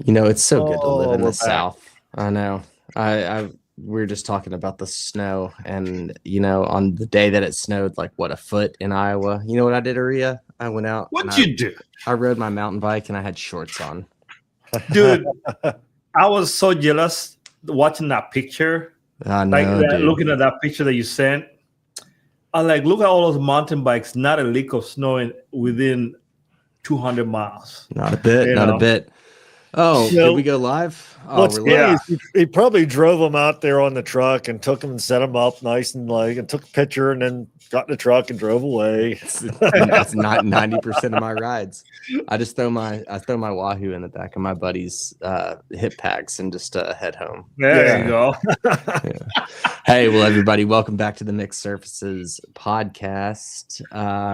It's so good to live in we're the back. South. I know. We were just talking about the snow, and on the day that it snowed, like what, a foot in Iowa. You know what I did, Aria? I went out and What'd you do? I rode my mountain bike, and I had shorts on. Dude, I was so jealous watching that picture. I know, dude. Looking at that picture that you sent. I'm like, look at all those mountain bikes, not a lick of snow within 200 miles. Not a bit, not a bit. Oh, did we go live? Oh, What's funny is he probably drove them out there on the truck and took them and set them up nice and and took a picture and then got in the truck and drove away. That's not 90% of my rides. I just throw my Wahoo in the back of my buddy's hip packs and just head home. There you go. Hey, well, everybody, welcome back to the Mixed Surfaces podcast.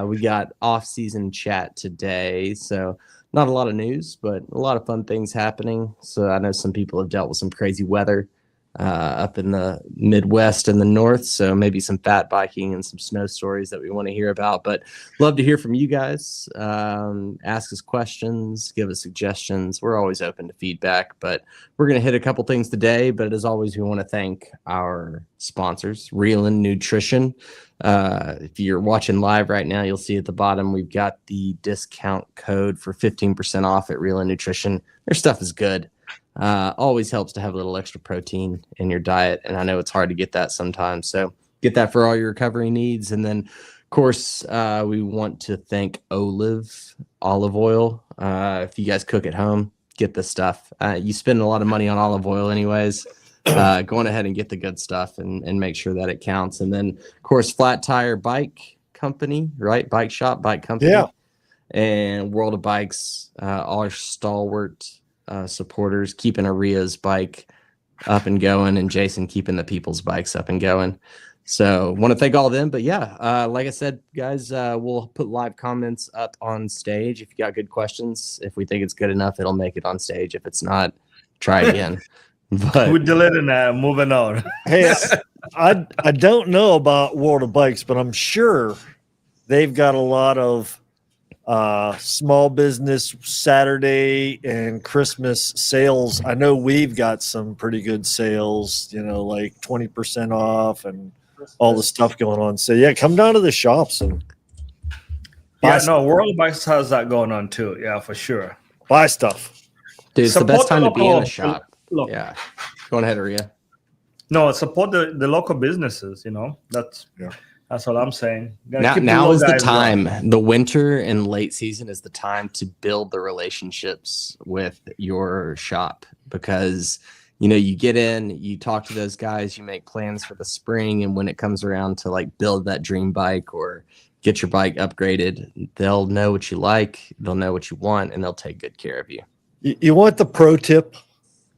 We got off-season chat today, so not a lot of news, but a lot of fun things happening. So I know some people have dealt with some crazy weather up in the Midwest and the North. So maybe some fat biking and some snow stories that we want to hear about. But love to hear from you guys. Ask us questions, give us suggestions. We're always open to feedback. But we're going to hit a couple things today. But as always, we want to thank our sponsors, Reelin Nutrition. If you're watching live right now, you'll see at the bottom we've got the discount code for 15% off at Reelin Nutrition. Their stuff is good. Always helps to have a little extra protein in your diet, and I know it's hard to get that sometimes. So get that for all your recovery needs. And then, of course, we want to thank Olive oil. If you guys cook at home, get this stuff. You spend a lot of money on olive oil anyways. Going ahead and get the good stuff and make sure that it counts. And then, of course, Flat Tire Bike Company, right? Bike shop, bike company. Yeah. And World of Bikes, all our stalwart supporters, keeping Aria's bike up and going, and Jason keeping the people's bikes up and going. So want to thank all of them. But yeah, like I said, guys, we'll put live comments up on stage. If you got good questions, if we think it's good enough, it'll make it on stage. If it's not, try again. But we're deleting that, moving on. Hey, I don't know about World of Bikes, but I'm sure they've got a lot of small business Saturday and Christmas sales. I know we've got some pretty good sales, like 20% off and all the stuff going on. So yeah, come down to the shops and World of Bikes has that going on too. Yeah, for sure. Buy stuff. Dude, it's the best time to be in the shop. Look. Yeah. Go ahead, Aria. No, support the local businesses, That's what I'm saying. Now is the time. The winter and late season is the time to build the relationships with your shop, because you get in, you talk to those guys, you make plans for the spring, and when it comes around to like build that dream bike or get your bike upgraded, they'll know what you like, they'll know what you want, and they'll take good care of you. You want the pro tip?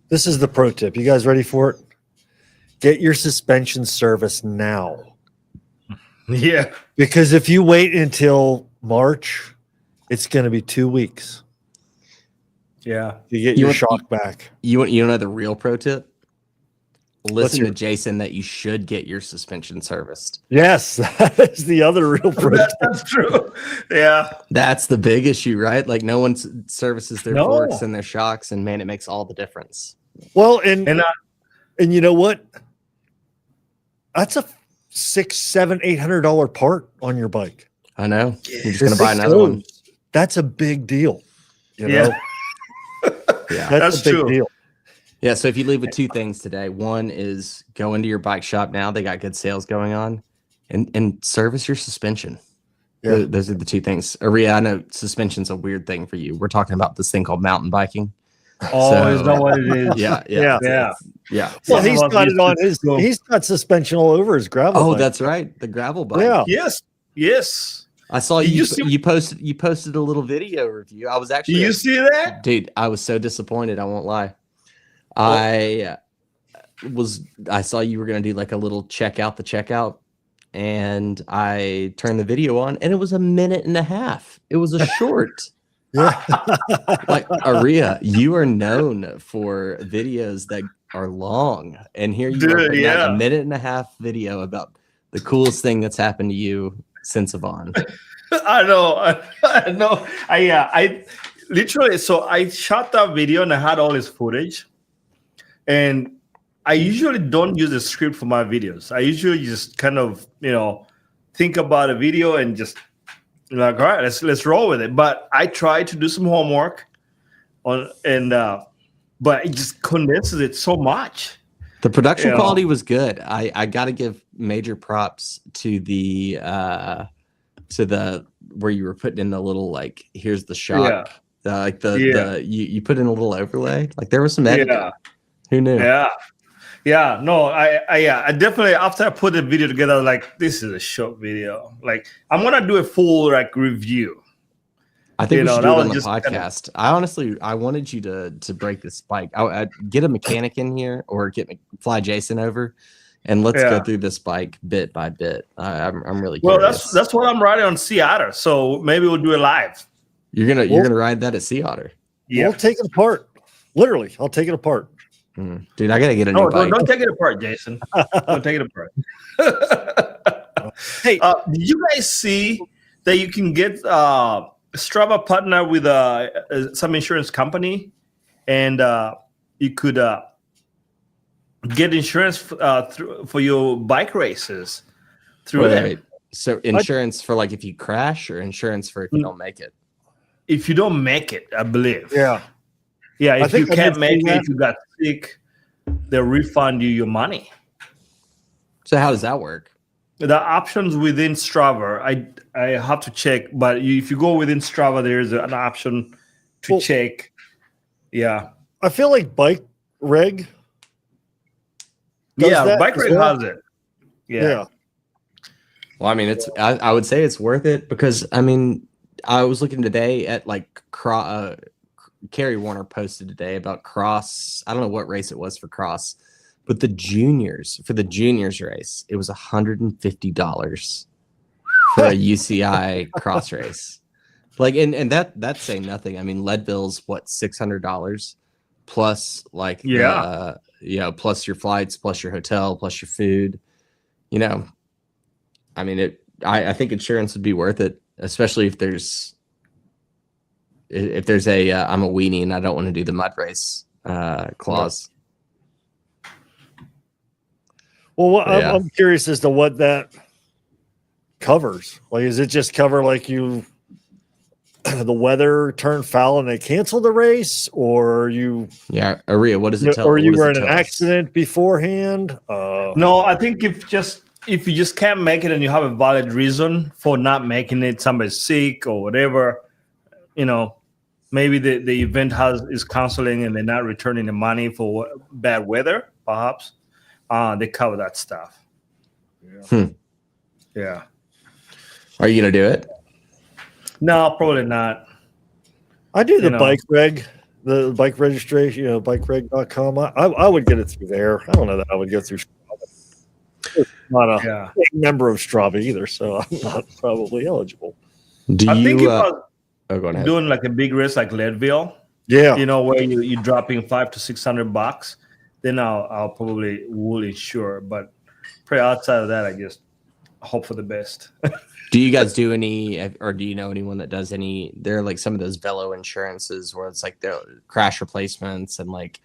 This is the pro tip. You guys ready for it? Get your suspension service now. Yeah. Because if you wait until March, it's going to be 2 weeks. Yeah. You get your shock back. You know the real pro tip? Listen to Jason that you should get your suspension serviced. Yes, that is the other real pro tip. That's true. Yeah. That's the big issue, right? Like no one services their forks and their shocks, and man, it makes all the difference. Well, and you know what? That's a $600, $700, $800 part on your bike. I know. You're just gonna buy another one. That's a big deal. Yeah. That's a big deal. Yeah, so if you leave with two things today, one is go into your bike shop now. They got good sales going on, and service your suspension. Yeah. Those are the two things. Aria, I know suspension's a weird thing for you. We're talking about this thing called mountain biking. Oh, is that what it is? Yeah. Well, he's got it on his. He's got suspension all over his gravel. Oh, bike. That's right, the gravel bike. Yeah. Yes. I saw you posted a little video review. I was actually. Do you see that, dude? I was so disappointed. I won't lie. I saw you were gonna do like a little checkout, and I turned the video on, and it was 1.5 minutes. It was a short. Yeah. Like Aria, you are known for videos that are long, and here you are putting out 1.5 minute video about the coolest thing that's happened to you since Avon. I know. literally, so I shot that video and I had all his footage. And I usually don't use a script for my videos. I usually just kind of, think about a video and just like, all right, let's roll with it. But I try to do some homework but it just condenses it so much. The production quality was good. I got to give major props to the where you were putting in the little, like, here's the shot. You put in a little overlay. Like, there was some editing. Yeah. Who knew? Yeah. No, I definitely, after I put the video together, I was like, this is a short video. Like, I'm gonna do a full review. I think we should do it on the podcast. I wanted you to break this bike. I'd get a mechanic in here or fly Jason over, and let's go through this bike bit by bit. I'm really curious. Well, that's what I'm riding on Sea Otter. So maybe we'll do it live. You're gonna ride that at Sea Otter. Yeah, we'll take it apart. Literally, I'll take it apart. Dude, I gotta get a new bike. Don't take it apart, Jason. Don't take it apart. Hey, did you guys see that you can get Strava partner with some insurance company, and you could get insurance for your bike races through them. Wait. So insurance for, like, if you crash, or insurance for if you don't make it? If you don't make it, I believe. Yeah. If you can't make it, if you got sick, they'll refund you your money. So how does that work? The options within Strava, I have to check, but if you go within Strava, there's an option to check. Yeah. I feel like Bike Reg. Bike Reg has it. Yeah. Well, I mean, I would say it's worth it, because, I mean, I was looking today at, like, Kerry Warner posted today about cross. I don't know what race it was for cross, but for the juniors race, it was $150 for a UCI cross race. Like, and that's saying nothing. I mean, Leadville's what, $600 plus, like, plus your flights, plus your hotel, plus your food. I mean, I think insurance would be worth it, especially if there's a I'm a weenie and I don't want to do the mud race clause. Well, I'm curious as to what that covers. Like, is it just cover, like, the weather turned foul and they canceled the race, or Aria, what does it tell? Or you were in an accident beforehand? No, I think if you just can't make it and you have a valid reason for not making it, somebody's sick or whatever, maybe the event is canceling and they're not returning the money for bad weather, perhaps. They cover that stuff. Yeah. Are you gonna do it? No, probably not. I do the Bike Reg, the bike registration, bikereg.com. I would get it through there. I don't know that I would go through Strava. I'm not a member of Strava either, so I'm not probably eligible. I think if I go ahead. Doing like a big race like Leadville, where you're dropping $500 to $600, then I'll probably will insure. But probably outside of that, I just hope for the best. Do you guys do any, or do you know anyone that does any? There are, like, some of those velo insurances where it's like the crash replacements and, like,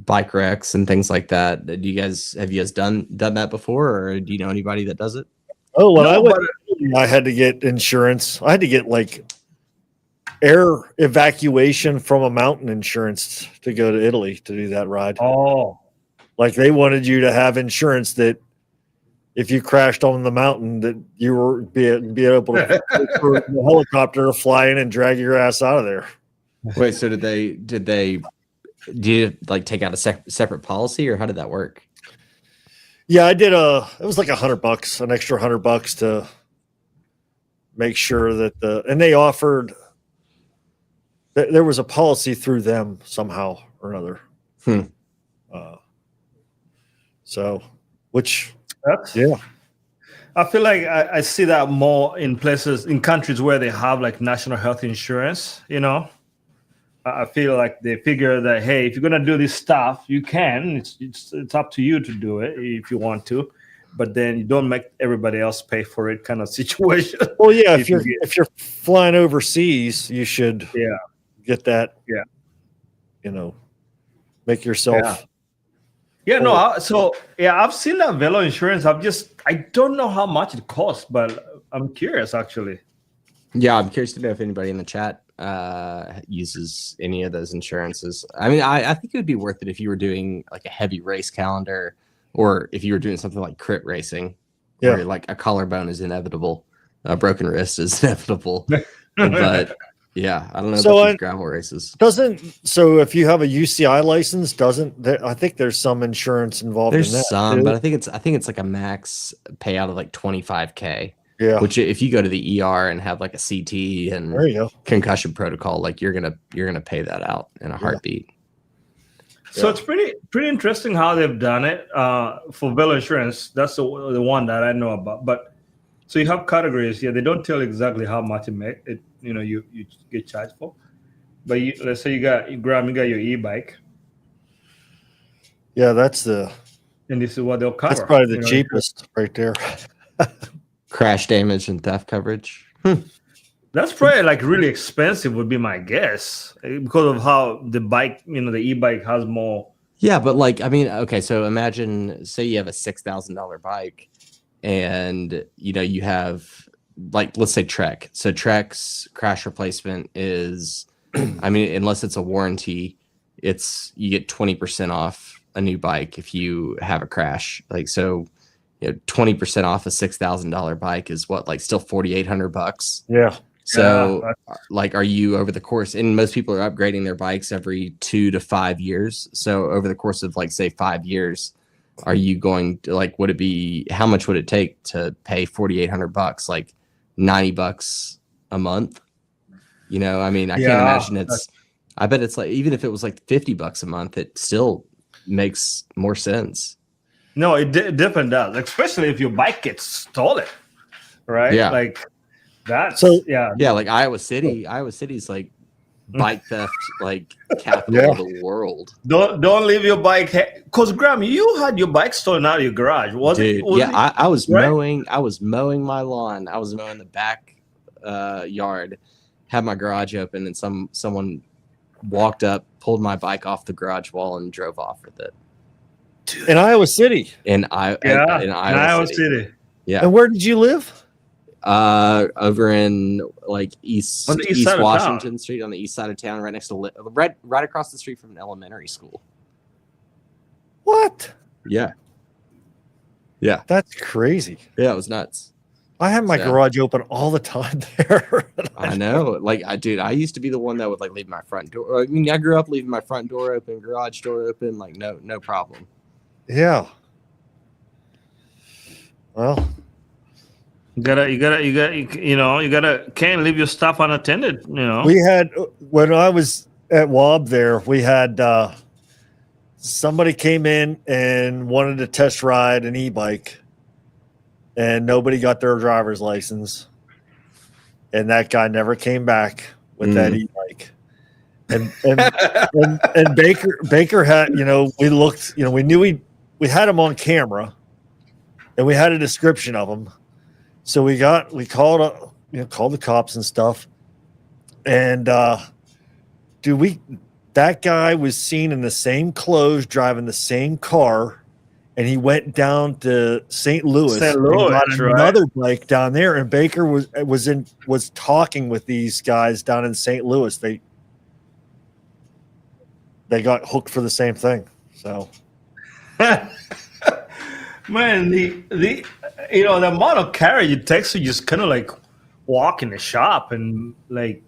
bike wrecks and things like that. Have you guys done that before, or do you know anybody that does it? Oh, when I had to get insurance. I had to get, like, air evacuation from a mountain insurance to go to Italy to do that ride. Oh, like, they wanted you to have insurance that if you crashed on the mountain, that you were be able to for the helicopter to fly in and drag your ass out of there. Wait, so did you, like, take out a separate policy, or how did that work? Yeah, I did it was like $100, an extra $100 to make sure that and they offered, there was a policy through them somehow or another. I feel like I see that more in countries where they have, like, national health insurance. I feel like they figure that, hey, if you're gonna do this stuff, you can. It's up to you to do it if you want to, but then you don't make everybody else pay for it, kind of situation. Well, yeah, if you're flying overseas, you should get that. Yeah. Make yourself. Yeah, no. I've seen that Velo insurance. I don't know how much it costs, but I'm curious actually. Yeah, I'm curious to know if anybody in the chat uses any of those insurances. I mean, I think it would be worth it if you were doing like a heavy race calendar, or if you were doing something like crit racing, where like a collarbone is inevitable, a broken wrist is inevitable. But yeah, I don't know about these gravel races. So if you have a UCI license, I think there's some insurance involved in that. There's some, but I think it's like a max payout of like $25,000. Yeah. Which if you go to the ER and have like a CT and there you go. concussion protocol, like you're gonna pay that out in a heartbeat. So it's pretty interesting how they've done it for Velo insurance. That's the one that I know about. But so you have categories. Yeah, they don't tell exactly how much you get charged for. But let's say you got your e-bike. Yeah, and this is what they'll cover. That's probably the cheapest right there. Crash damage and theft coverage. That's probably like really expensive would be my guess, because of how the bike, the e-bike has more. Yeah, but like, I mean, okay, so imagine, say you have a $6,000 bike and, you have like, let's say Trek. So Trek's crash replacement is, I mean, unless it's a warranty, you get 20% off a new bike if you have a crash. Like, so 20% off a $6,000 bike is what, like still $4,800. Yeah. So like, are you over the course, and most people are upgrading their bikes every 2 to 5 years. So over the course of like, say 5 years, are you going to like, how much would it take to pay $4,800? Like $90 a month? I mean, I can't imagine I bet it's like, even if it was like $50 a month, it still makes more sense. No, it definitely does, especially if your bike gets stolen, right? Yeah. Like that. Yeah, like Iowa City's like bike theft, like capital of the world. Don't leave your bike, because Graham, you had your bike stolen out of your garage, I was mowing. I was mowing my lawn. I was mowing the back yard, had my garage open, and someone walked up, pulled my bike off the garage wall, and drove off with it. Dude. In Iowa City. In Iowa City. Yeah. And where did you live? Over in like East Washington Street, on the east side of town, right next to right across the street from an elementary school. What? Yeah. That's crazy. Yeah, it was nuts. I have my garage open all the time there. I know. Like, I used to be the one that would like leave my front door. I mean, I grew up leaving my front door open, garage door open, like no problem. Yeah. Well, you gotta can't leave your stuff unattended. We had, when I was at WOB there, we had somebody came in and wanted to test ride an e-bike, and nobody got their driver's license, and that guy never came back with that e-bike. And Baker had, we looked, we knew we had him on camera, and we had a description of him. So we called the cops and stuff. And that guy was seen in the same clothes, driving the same car, and he went down to St. Louis. And got another bike down there, and Baker was talking with these guys down in St. Louis. They got hooked for the same thing. So man, the amount of carry it takes to just kind of like walk in the shop and like,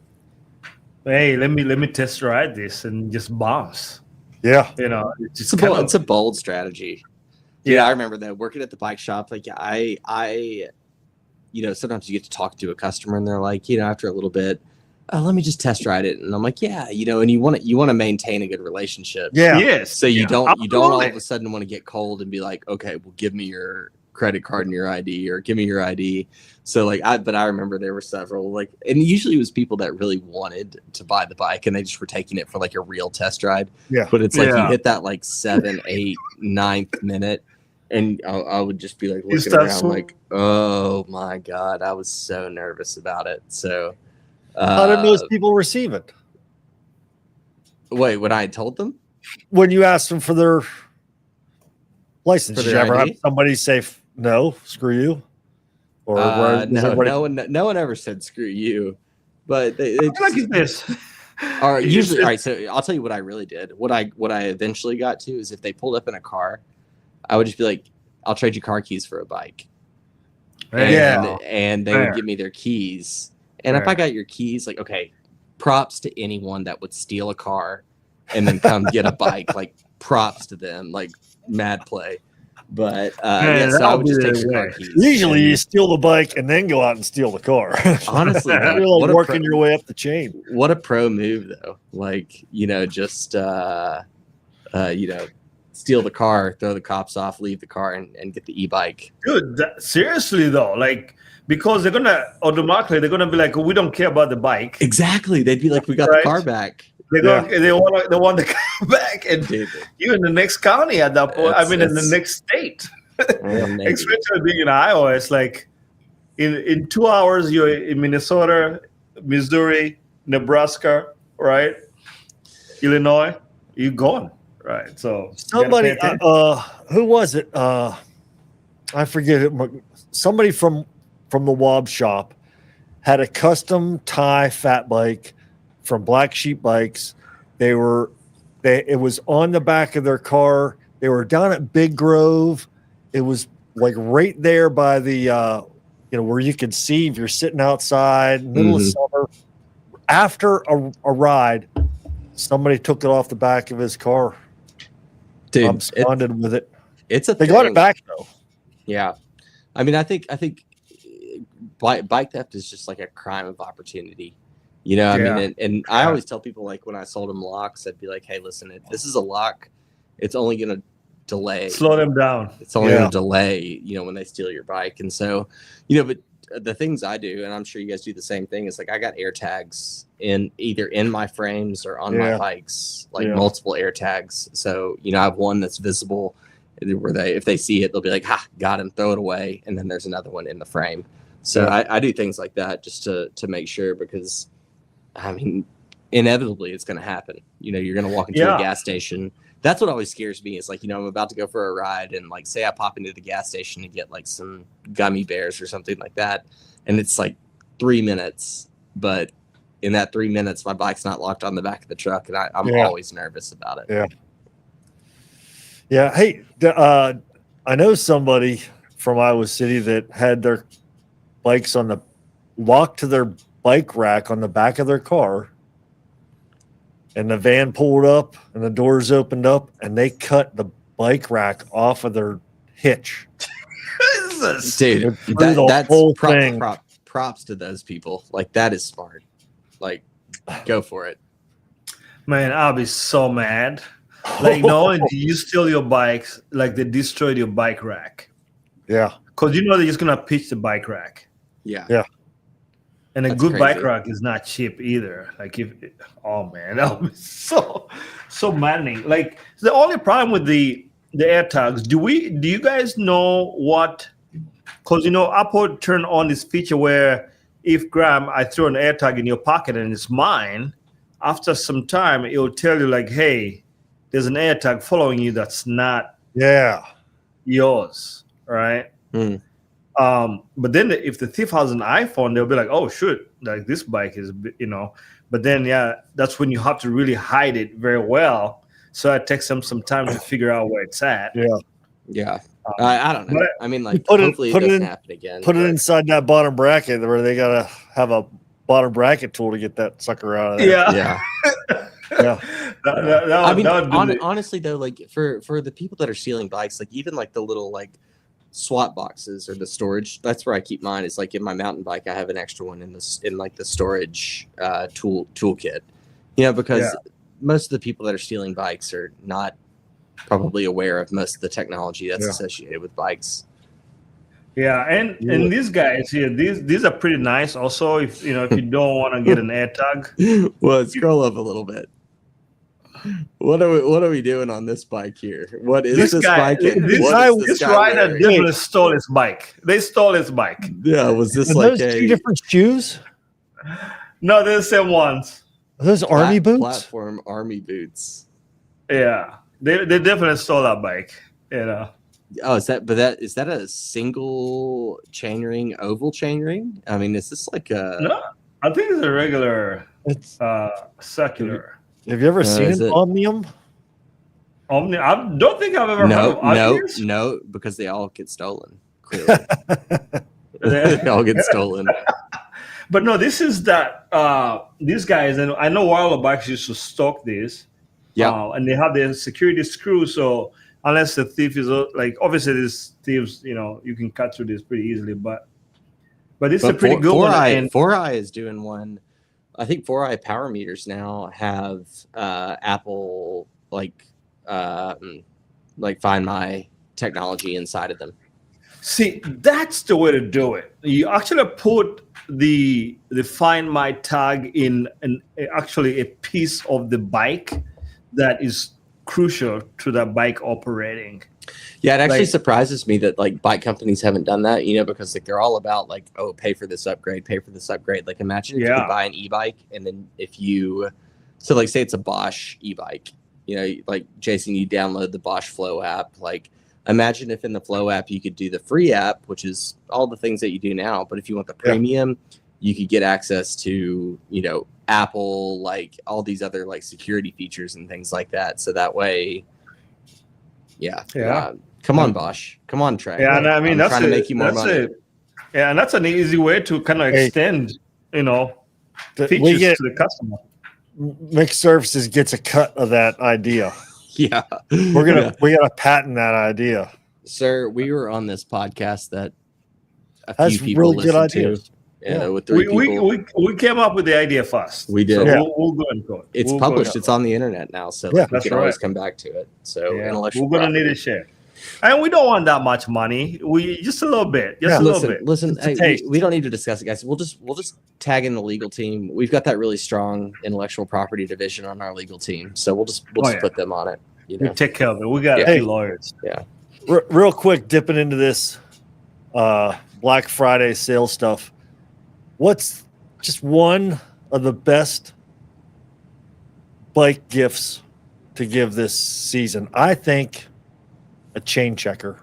hey, let me test ride this and just bounce. Yeah, it's a bold strategy. Yeah, I remember that working at the bike shop. Like, I sometimes you get to talk to a customer and they're like, after a little bit, let me just test ride it, and I'm like, yeah, and you want to maintain a good relationship. Yeah, yes. So you don't all of a sudden want to get cold and be like, okay, well, give me your credit card and your ID, or give me your ID. So like, I remember there were several, like, and usually it was people that really wanted to buy the bike and they just were taking it for like a real test ride. Yeah, but it's like you hit that like 7th, 8th, 9th minute. And I would just be like looking around like, oh my God, I was so nervous about it. So how did those people receive it? Wait, when I told them When you asked them for their license, For did their you ever ID? have somebody say no, screw you? Or was no, everybody- no one ever said screw you, but they I feel like just, it's this. are usually all right. It's- So I'll tell you what I really did. What I eventually got to is if they pulled up in a car, I would just be like, I'll trade you car keys for a bike. And they would give me their keys. And if I got your keys, like, okay, props to anyone that would steal a car and then come get a bike. Like, props to them. Like, mad play. But Man, so I that'll would be just the take your car way. keys. Usually And you steal the bike and then go out and steal the car. honestly, You're man, like what a working pro- your way up the chain. what a pro move though. Like, just steal the car, throw the cops off, leave the car, and get the e-bike. Dude, seriously though, like because they're gonna be like, we don't care about the bike. Exactly. They'd be like, we got Right. the car back. They want the car back, and Dude, you in the next county at that point. It's- in the it's- next state. maybe. Especially being in Iowa, it's like in 2 hours you're in Minnesota, Missouri, Nebraska, right? Illinois, you're gone, right? So you gotta Somebody, pay attention. who was it? I forget it. Somebody from the Wob shop had a custom tie fat bike from Black Sheep Bikes. It was on the back of their car. They were down at Big Grove. It was like right there by the where you can see if you're sitting outside, middle of summer. After a ride, somebody took it off the back of his car. Dude, Absconded with it. it's a They got thing. it back though. Yeah. I mean, I think bike theft is just like a crime of opportunity. I mean, and I always tell people, like, when I sold them locks, I'd be like, hey, listen, this is a lock. It's only going to delay. Slow them down. It's only going to delay, when they steal your bike. And so, but the things I do, and I'm sure you guys do the same thing, is like I got air tags either in my frames or on my bikes, like multiple air tags. So, I have one that's visible where if they see it, they'll be like, ha, got him, throw it away. And then there's another one in the frame. So I do things like that just to make sure, because I mean, inevitably it's going to happen. You're going to walk into a gas station. That's what always scares me, is like, I'm about to go for a ride, and like, say I pop into the gas station to get like some gummy bears or something like that. And it's like 3 minutes, but in that 3 minutes, my bike's not locked on the back of the truck. And I'm always nervous about it. Yeah. Yeah. Hey, I know somebody from Iowa City that had their bikes walked to their bike rack on the back of their car, and the van pulled up and the doors opened up and they cut the bike rack off of their hitch. Dude, that's props to those people. Like, that is smart. Like, go for it. Man, I'll be so mad. Like, no, and you steal your bikes, like they destroyed your bike rack. Yeah. Because they're just gonna pitch the bike rack. Yeah. Yeah. And a That's good crazy. bike rack is not cheap either. Like, oh man, that would be so maddening. Like, the only problem with the air tags, do you guys know what? Because Apple turned on this feature where if Graham, I throw an air tag in your pocket and it's mine, after some time it will tell you like, hey, there's an air tag following you that's not yours, right? But then if the thief has an iPhone, they'll be like, oh shoot, like this bike is, but then that's when you have to really hide it very well. So it takes them some time to figure out where it's at. Yeah. I don't know. I mean, like, hopefully it doesn't happen again. Put it inside that bottom bracket where they got to have a bottom bracket tool to get that sucker out of there. Yeah. I mean, honestly though, like for the people that are stealing bikes, like even like the little like SWAT boxes or the storage, that's where I keep mine. Is like in my mountain bike, I have an extra one in like the storage toolkit. Because most of the people that are stealing bikes are not probably aware of most of the technology that's associated with bikes. Yeah, and these guys here, these are pretty nice. Also, if you don't want to get an air tag, well, scroll up a little bit. What are we doing on this bike here? What is this bike? This rider definitely stole his bike. They stole his bike. Yeah, was this Are like those two different shoes? No, they're the same ones. Are those army boots? Platform army boots. Yeah, they definitely stole that bike. Oh, is that a single chainring, oval chainring? I mean, is this like a? No, I think it's a regular It's, circular. have you ever seen is an it? Omnium? Omni. I don't think I've ever heard of No, because they all get stolen. Clearly, they all get stolen. But no, this is that these guys, and I know Wilder Bikes used to stock this. Yeah. And they have their security screw. So unless the thief is like, obviously these thieves, you can cut through this pretty easily. But it's a pretty good one. And 4i is doing one. I think 4i power meters now have Apple Find My technology inside of them. see, that's the way to do it. You actually put the Find My tag in actually a piece of the bike that is crucial to that bike operating. Yeah, it actually surprises me that like bike companies haven't done that, because like they're all about like, oh, pay for this upgrade. Like imagine if you could buy an e-bike and then like say it's a Bosch e-bike, like Jason, you download the Bosch Flow app. Like imagine if in the Flow app you could do the free app, which is all the things that you do now. But if you want the premium, you could get access to, Apple, like all these other like security features and things like that. So that way, come on, Bosch, come on, Trey. Yeah, and I mean that's trying to make you more money. And that's an easy way to kind of extend, features to the customer. Mixed Services gets a cut of that idea. Yeah, we gotta patent that idea, sir. We were on this podcast that a few people really good ideas. With 3 people. We came up with the idea first. We did. So we'll go and go. It's published. It's on the internet now, so we can always come back to it. So intellectual we're gonna need a share, and we don't want that much money. We just a little bit, little bit. Listen, hey, we don't need to discuss it, guys. We'll just tag in the legal team. We've got that really strong intellectual property division on our legal team, so we'll just put them on it. We take care of it. We got a few lawyers. Yeah. Real quick, dipping into this Black Friday sale stuff. What's just one of the best bike gifts to give this season? I think a chain checker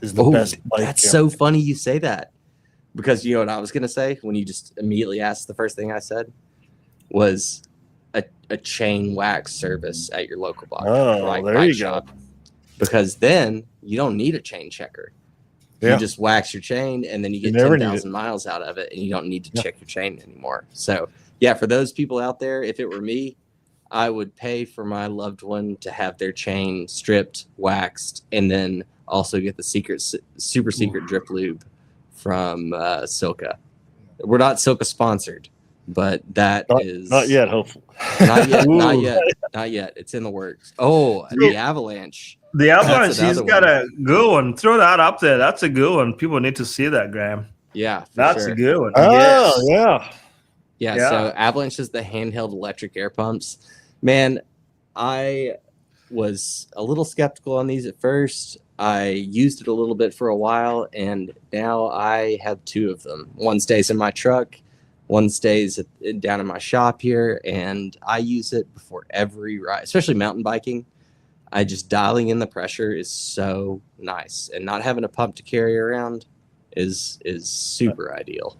is the best bike That's gift. so funny you say that, because you know what I was going to say when you just immediately asked. The first thing I said was a chain wax service at your local bike shop, because then you don't need a chain checker. You just wax your chain, and then you get 10,000 miles out of it, and you don't need to check your chain anymore. So, for those people out there, if it were me, I would pay for my loved one to have their chain stripped, waxed, and then also get the super secret drip lube from Silka. We're not Silka sponsored, but that is not yet. Hopefully, not yet. It's in the works. Oh, the Avalanche. The Avalanche, he's got a good one. Throw that up there. That's a good one. People need to see that, Graham. Yeah, that's a good one. Oh, yeah. So Avalanche is the handheld electric air pumps. Man, I was a little skeptical on these at first. I used it a little bit for a while, and now I have 2 of them. One stays in my truck, one stays down in my shop here, and I use it before every ride, especially mountain biking. Dialing in the pressure is so nice, and not having a pump to carry around is super ideal.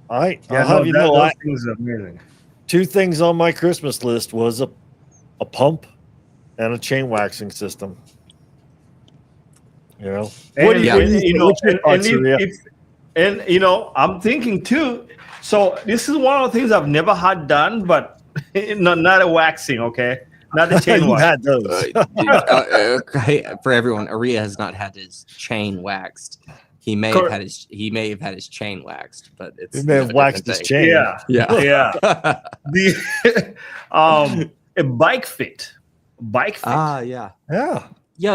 Those things are amazing. 2 things on my Christmas list was a pump and a chain waxing system. I'm thinking too. So this is one of the things I've never had done, but not a waxing, okay. Not the chain wax. Had those. For everyone, Aria has not had his chain waxed. He may have had his chain waxed, but he may have waxed his chain. Yeah. A bike fit. Yeah.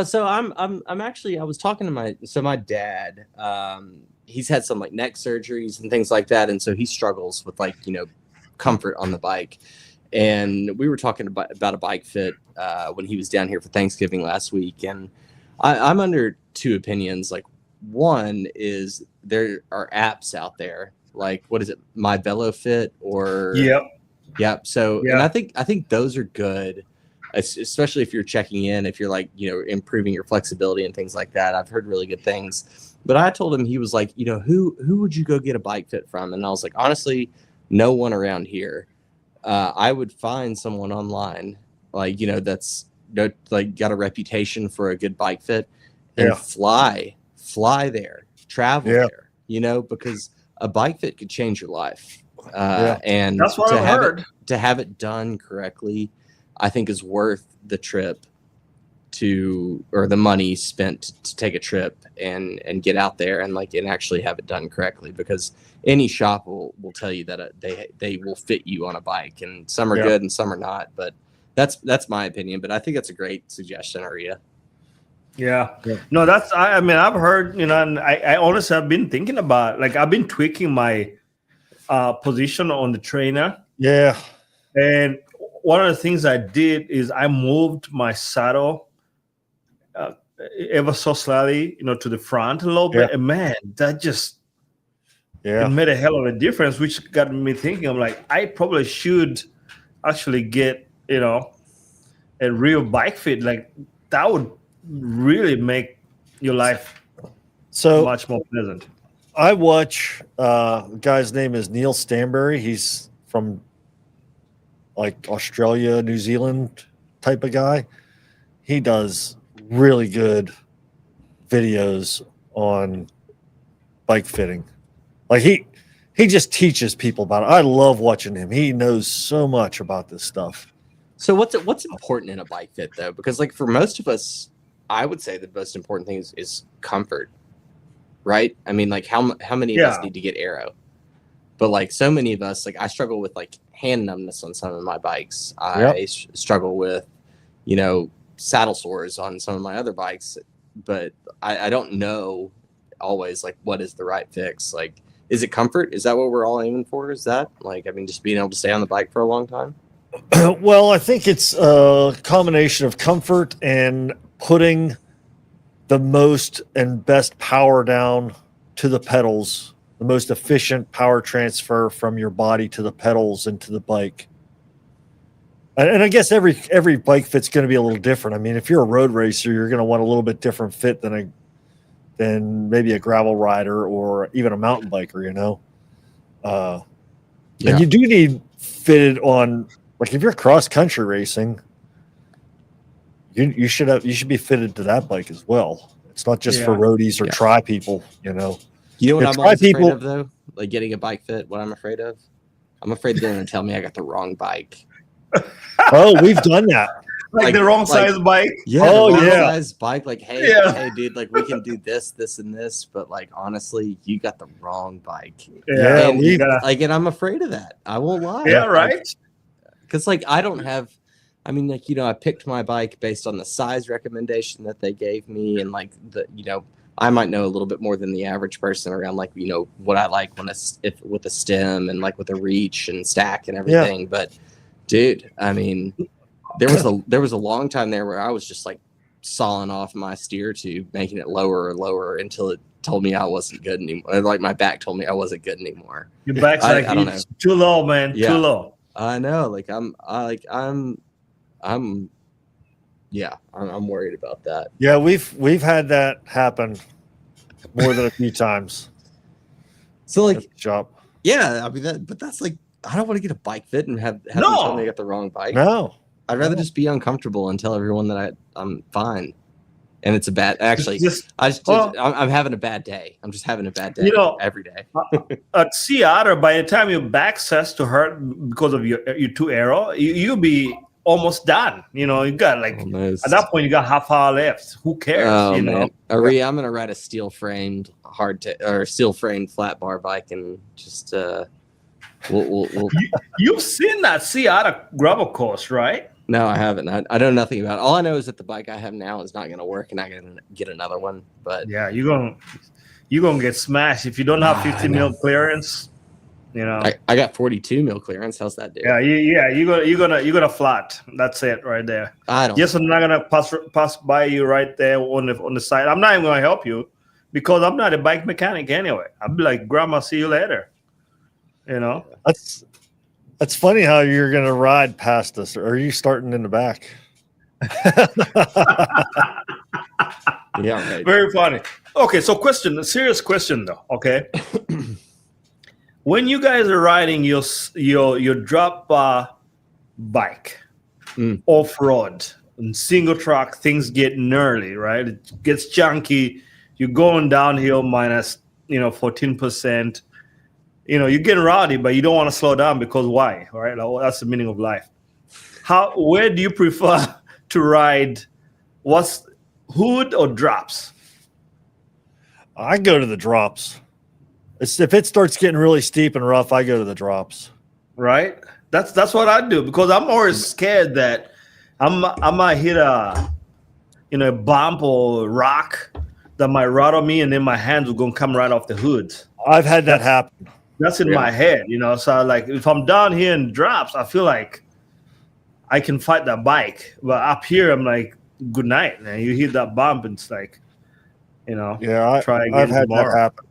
So I'm actually, I was talking to my dad. He's had some like neck surgeries and things like that, and so he struggles with comfort on the bike. And we were talking about a bike fit when he was down here for Thanksgiving last week. And I'm under 2 opinions. Like, one is there are apps out there, like, what is it, My Velo Fit or Yep. So, and Yeah. I think those are good, especially if you're checking in, if you're like, improving your flexibility and things like that. I've heard really good things. But I told him, he was like, who would you go get a bike fit from? And I was like, honestly, no one around here. I would find someone online, like, that's like got a reputation for a good bike fit, and fly there, travel there, because a bike fit could change your life. And that's what I've heard. To have it done correctly, I think is worth the trip or the money spent to take a trip and get out there and actually have it done correctly, because any shop will tell you that they will fit you on a bike, and some are good and some are not, but that's my opinion. But I think that's a great suggestion, Aria. Yeah. No, I mean, I've heard, and I honestly have been thinking about, I've been tweaking my position on the trainer. Yeah. And one of the things I did is I moved my saddle ever so slightly, to the front a little bit. And man, that just it made a hell of a difference, which got me thinking. I'm like, I probably should actually get, a real bike fit. Like, that would really make your life much more pleasant. I watch the guy's name is Neil Stanbury. He's from Australia, New Zealand type of guy. He does really good videos on bike fitting. He just teaches people about it. I love watching him. He knows so much about this stuff. So what's important in a bike fit, though? Because for most of us, I would say the most important thing is comfort, right? I mean, how many of us need to get aero? But so many of us, I struggle with hand numbness on some of my bikes. I struggle with, saddle sores on some of my other bikes. But I don't know always what is the right fix. Is it comfort? Is that what we're all aiming for? Is that just being able to stay on the bike for a long time? Well, I think it's a combination of comfort and putting the most and best power down to the pedals, the most efficient power transfer from your body to the pedals and to the bike. And I guess every bike fit's going to be a little different. I mean, if you're a road racer, you're going to want a little bit different fit than maybe a gravel rider or even a mountain biker, And you do need fitted on, if you're cross country racing, you should be fitted to that bike as well. It's not just for roadies or tri people, You know what I'm always afraid of, though? Getting a bike fit, what I'm afraid of? I'm afraid they're going to tell me I got the wrong bike. Oh, we've done that. The wrong size bike. Yeah. The wrong size bike. Hey, dude, we can do this, and this, but honestly, you got the wrong bike. Yeah. And I'm afraid of that. I won't lie. Yeah, right. Because I don't have. I mean, I picked my bike based on the size recommendation that they gave me, and I might know a little bit more than the average person around what I like with a stem and with a reach and stack and everything. Yeah. But dude, I mean, there was a long time there where I was just sawing off my steer tube, making it lower and lower until it told me I wasn't good anymore. My back told me I wasn't good anymore. Your back's I don't know. Too low, man. Yeah. Too low. I know. I'm worried about that. Yeah, we've had that happen more than a few times. So shop. Yeah, I mean but that's I don't want to get a bike fit and have them tell me I got the wrong bike. No. I'd rather just be uncomfortable and tell everyone that I'm fine. And it's a bad I'm having a bad day. I'm just having a bad day every day. At Seattle, by the time your back starts to hurt because of your two aero, you'll be almost done. You got almost. At that point you got half hour left. Who cares? Oh, man. Aria, I'm gonna ride a steel framed flat bar bike and just we'll You've seen that Seattle gravel course, right? No, I haven't. I know nothing about it. All I know is that the bike I have now is not going to work, and I'm going to get another one. But yeah, you're gonna get smashed if you don't have 50 mil clearance. I got 42 mil clearance. How's that do? Yeah, you're gonna flat. That's it right there. I don't. Yes, I'm not gonna pass by you right there on the side. I'm not even gonna help you because I'm not a bike mechanic anyway. I'll be like, Grandma, see you later. That's funny how you're going to ride past us. Or are you starting in the back? Yeah, right. Very funny. Okay, so a serious question though. Okay, when you guys are riding your drop bike off road and single track, things get gnarly, right? It gets chunky. You're going downhill minus 14%. You're getting rowdy, but you don't want to slow down because why? Right? Like, that's the meaning of life. Where do you prefer to ride? What's hood or drops? I go to the drops. If it starts getting really steep and rough, I go to the drops. Right? That's what I do because I'm always scared that I might hit a bump or rock that might rattle me, and then my hands will come right off the hood. I've had that happen. That's in my head, So like if I'm down here in drops, I feel like I can fight that bike, but up here I'm like, good night, man. You hit that bump, and it's like, Yeah, try again I've had tomorrow. that happen.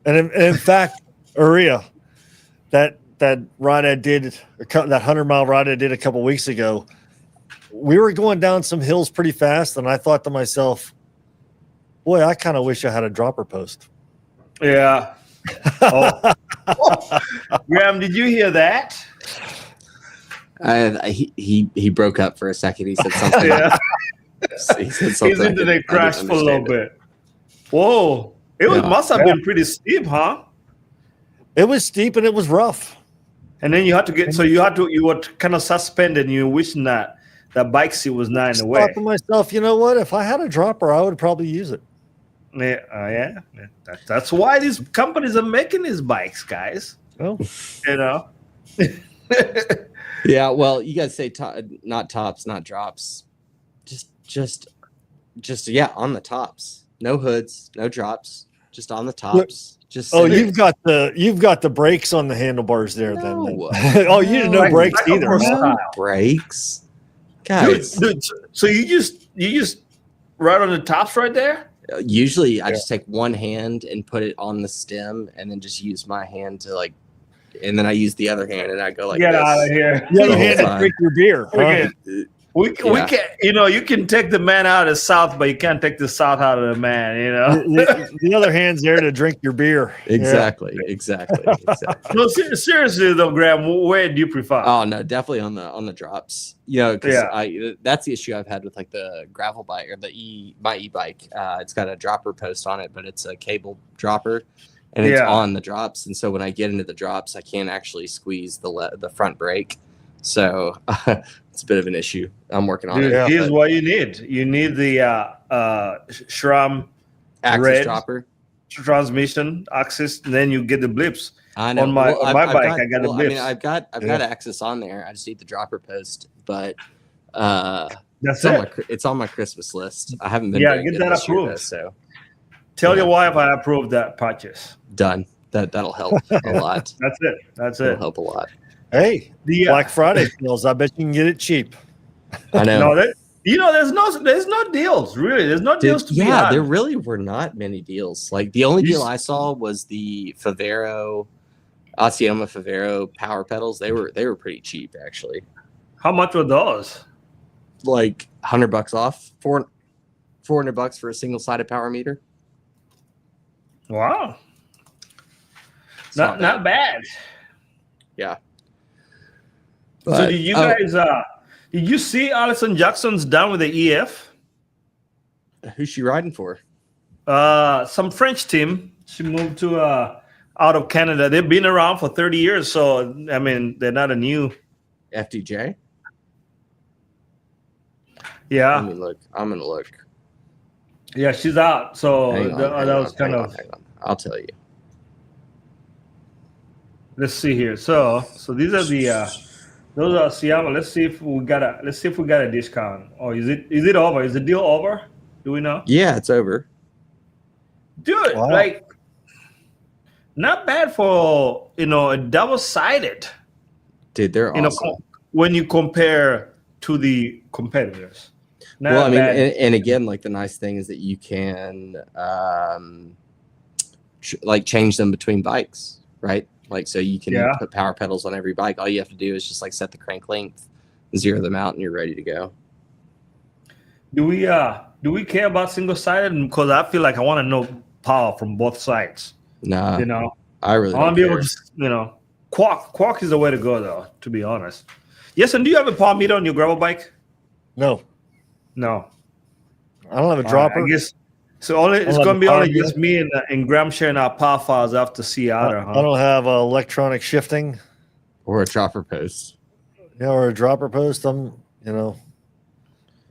And in fact, Uriah, that ride I did, that 100-mile ride I did a couple weeks ago, we were going down some hills pretty fast, and I thought to myself, boy, I kind of wish I had a dropper post. Yeah. Oh. Graham, did you hear that? He broke up for a second. He said something. Yeah. He said something. His internet crashed for a little bit. Whoa. Must have been pretty steep, huh? It was steep and it was rough. And then you were kind of suspended and you were wishing that bike seat was not in the way. I thought to myself, you know what? If I had a dropper, I would probably use it. Yeah. That's why these companies are making these bikes, guys. Well, Yeah, well, you guys say not tops, not drops. Just on the tops. No hoods, no drops, just on the tops. You've got the brakes on the handlebars there. No. Then oh, you didn't know brakes either. No brakes, guys. Dude, so you just right on the tops right there. Usually, I just take one hand and put it on the stem, and then just use my hand to and then I use the other hand and I go like, get this. out of here. The other hand to drink your beer. Huh? We can't, you can take the man out of the South, but you can't take the South out of the man, The other hand's there to drink your beer. Exactly. No, seriously though, Graham, where do you prefer? Oh no, definitely on the drops. Because that's the issue I've had with like the gravel bike or my e-bike. It's got a dropper post on it, but it's a cable dropper, and it's on the drops. And so when I get into the drops, I can't actually squeeze the front brake. So it's a bit of an issue. I'm working on it. Here's what you need. You need the SRAM Axis dropper transmission Axis, and then you get the blips. I know. On my bike, I got the blips. I mean, I've got Axis on there. I just need the dropper post, but it's on my Christmas list. I haven't been. Yeah, get that approved. Year, so tell your wife I approved that purchase. Done. That'll help a lot. That's It'll help a lot. Hey, Black Friday deals. I bet you can get it cheap. I know. There's no deals. Really, there's no deals to be had. There really were not many deals. Like the only deal I saw was the Favero, Asioma Favero power pedals. They were pretty cheap actually. How much were those? Like $100 off, $400 for a single-sided power meter. Wow, not bad. Yeah. But, so did you guys? Did you see Allison Jackson's done with the EF? Who's she riding for? Some French team. She moved to out of Canada. They've been around for 30 years, so I mean they're not a new FDJ. Yeah. I'm gonna look. Yeah, she's out. So hang on. I'll tell you. Let's see here. So these are the those are Siama. Let's see if we got a discount. Or is it over? Is the deal over? Do we know? Yeah, it's over. Dude, like not bad for a double-sided. Dude, they're awesome. When you compare to the competitors. Well, I mean, and again, like the nice thing is that you can like change them between bikes, right? Like, so you can put power pedals on every bike. All you have to do is just like set the crank length, zero them out, and you're ready to go. Do we care about single sided? Because I feel like I want to know power from both sides. Nah, You know, I really I want don't to be care. able to, quark is the way to go, though. To be honest. Yes, and do you have a power meter on your gravel bike? No, No. I don't have a dropper. I guess so. It's going to be only just me and Graham sharing our power files after Seattle. I don't have electronic shifting Or a dropper post. Yeah, or a dropper post. I'm going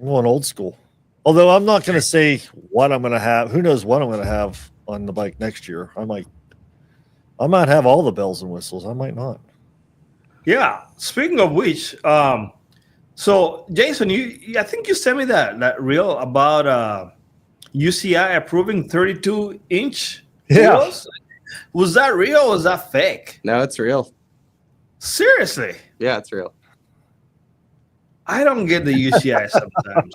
old school. Although I'm not going to say what I'm going to have. Who knows what I'm going to have on the bike next year? I might have all the bells and whistles. I might not. Yeah. Speaking of which, so Jason, I think you sent me that reel about UCI approving 32-inch wheels. Was that real or was that fake? No, it's real. Seriously? Yeah, it's real. I don't get the UCI sometimes.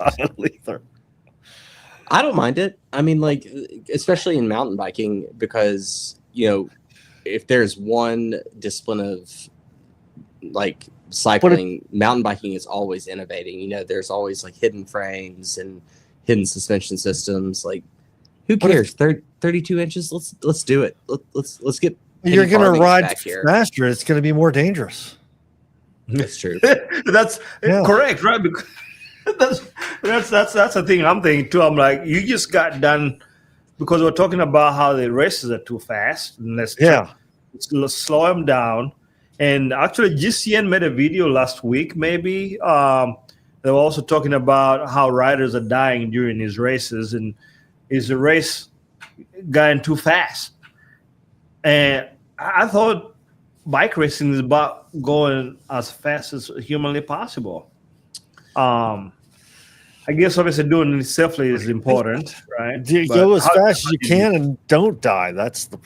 I don't mind it. I mean, like, especially in mountain biking, because, if there's one discipline of like cycling, mountain biking is always innovating. There's always like hidden frames and hidden suspension systems. Like, who cares? 32 inches. Let's do it. Let's get. You're going to ride faster. It's going to be more dangerous. That's true. That's correct, right? Because that's the thing I'm thinking too. I'm like, you just got done because we're talking about how the races are too fast. And let's slow them down. And actually, GCN made a video last week. Maybe they were also talking about how riders are dying during these races, and is the race going too fast? And I thought bike racing is about going as fast as humanly possible. I guess obviously doing it safely is important, right? Go as fast as you can and don't die. That's the